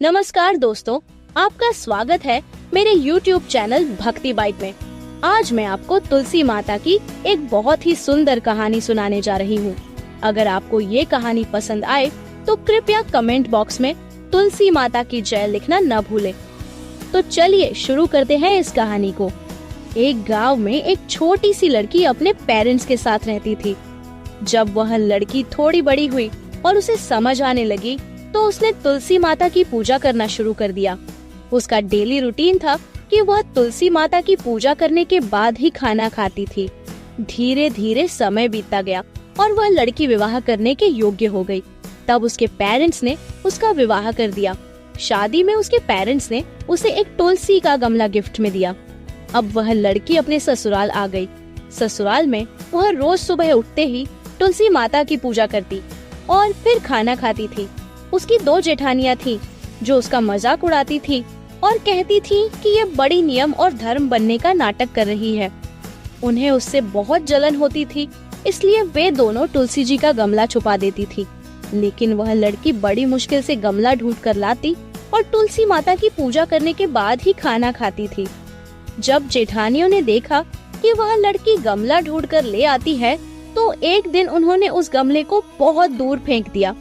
नमस्कार दोस्तों, आपका स्वागत है मेरे YouTube चैनल भक्ति बाइट में। आज मैं आपको तुलसी माता की एक बहुत ही सुंदर कहानी सुनाने जा रही हूँ। अगर आपको ये कहानी पसंद आए तो कृपया कमेंट बॉक्स में तुलसी माता की जय लिखना न भूलें। तो चलिए शुरू करते हैं इस कहानी को। एक गांव में एक छोटी सी लड़की अपने पेरेंट्स के साथ रहती थी। जब वह लड़की थोड़ी बड़ी हुई और उसे समझ आने लगी तो उसने तुलसी माता की पूजा करना शुरू कर दिया। उसका डेली रूटीन था कि वह तुलसी माता की पूजा करने के बाद ही खाना खाती थी। धीरे धीरे समय बीतता गया और वह लड़की विवाह करने के योग्य हो गई। तब उसके पेरेंट्स ने उसका विवाह कर दिया। शादी में उसके पेरेंट्स ने उसे एक तुलसी का गमला गिफ्ट में दिया। अब वह लड़की अपने ससुराल आ गई। ससुराल में वह रोज सुबह उठते ही तुलसी माता की पूजा करती और फिर खाना खाती थी। उसकी 2 जेठानियां थीं जो उसका मजाक उड़ाती थी और कहती थी कि ये बड़ी नियम और धर्म बनने का नाटक कर रही है। उन्हें उससे बहुत जलन होती थी, इसलिए वे दोनों तुलसी जी का गमला छुपा देती थी। लेकिन वह लड़की बड़ी मुश्किल से गमला ढूंढ कर लाती और तुलसी माता की पूजा करने के बाद ही खाना खाती थी। जब जेठानियों ने देखा कि वह लड़की गमला ढूंढ कर ले आती है तो एक दिन उन्होंने उस गमले को बहुत दूर फेंक दिया।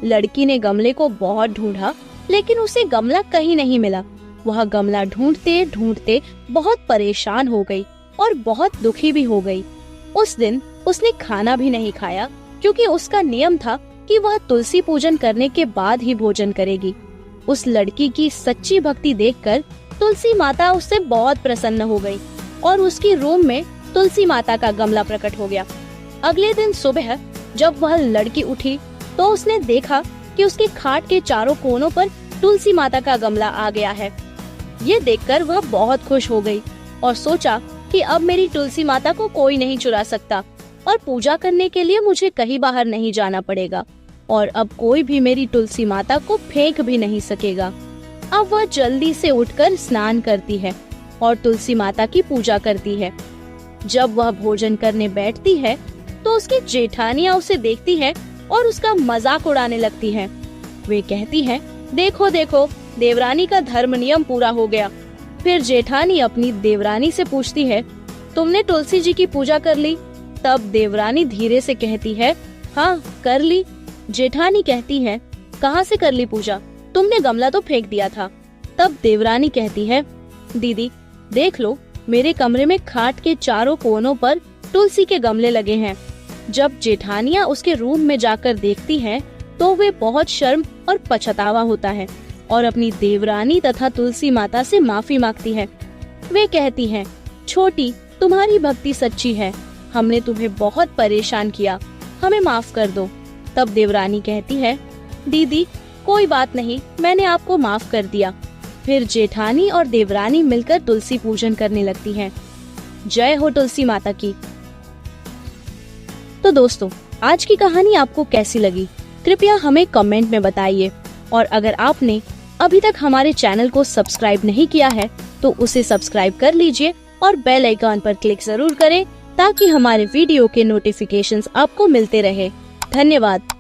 लड़की ने गमले को बहुत ढूंढा लेकिन उसे गमला कहीं नहीं मिला। वह गमला ढूंढते ढूंढते बहुत परेशान हो गई और बहुत दुखी भी हो गई। उस दिन उसने खाना भी नहीं खाया क्योंकि उसका नियम था कि वह तुलसी पूजन करने के बाद ही भोजन करेगी। उस लड़की की सच्ची भक्ति देखकर तुलसी माता उससे बहुत प्रसन्न हो गई और उसकी रूम में तुलसी माता का गमला प्रकट हो गया। अगले दिन सुबह जब वह लड़की उठी तो उसने देखा कि उसकी खाट के चारों कोनों पर तुलसी माता का गमला आ गया है। ये देखकर वह बहुत खुश हो गई और सोचा कि अब मेरी तुलसी माता को कोई नहीं चुरा सकता और पूजा करने के लिए मुझे कहीं बाहर नहीं जाना पड़ेगा और अब कोई भी मेरी तुलसी माता को फेंक भी नहीं सकेगा। अब वह जल्दी से उठकर स्नान करती है और तुलसी माता की पूजा करती है। जब वह भोजन करने बैठती है तो उसकी जेठानियां उसे देखती है और उसका मजाक उड़ाने लगती हैं। वे कहती हैं, देखो देखो, देवरानी का धर्म नियम पूरा हो गया। फिर जेठानी अपनी देवरानी से पूछती है, तुमने तुलसी जी की पूजा कर ली? तब देवरानी धीरे से कहती है, हाँ कर ली। जेठानी कहती है, कहाँ से कर ली पूजा? तुमने गमला तो फेंक दिया था। तब देवरानी कहती है, दीदी देख लो, मेरे कमरे में खाट के चारों कोनों पर तुलसी के गमले लगे हैं। जब जेठानियां उसके रूम में जाकर देखती हैं, तो वे बहुत शर्म और पछतावा होता है और अपनी देवरानी तथा तुलसी माता से माफी मांगती है। वे कहती हैं, छोटी तुम्हारी भक्ति सच्ची है, हमने तुम्हें बहुत परेशान किया, हमें माफ कर दो। तब देवरानी कहती है, दीदी कोई बात नहीं, मैंने आपको माफ कर दिया। फिर जेठानी और देवरानी मिलकर तुलसी पूजन करने लगती हैं। जय हो तुलसी माता की। तो दोस्तों, आज की कहानी आपको कैसी लगी कृपया हमें कमेंट में बताइए और अगर आपने अभी तक हमारे चैनल को सब्सक्राइब नहीं किया है तो उसे सब्सक्राइब कर लीजिए और बेल आइकन पर क्लिक जरूर करें ताकि हमारे वीडियो के नोटिफिकेशंस आपको मिलते रहे। धन्यवाद।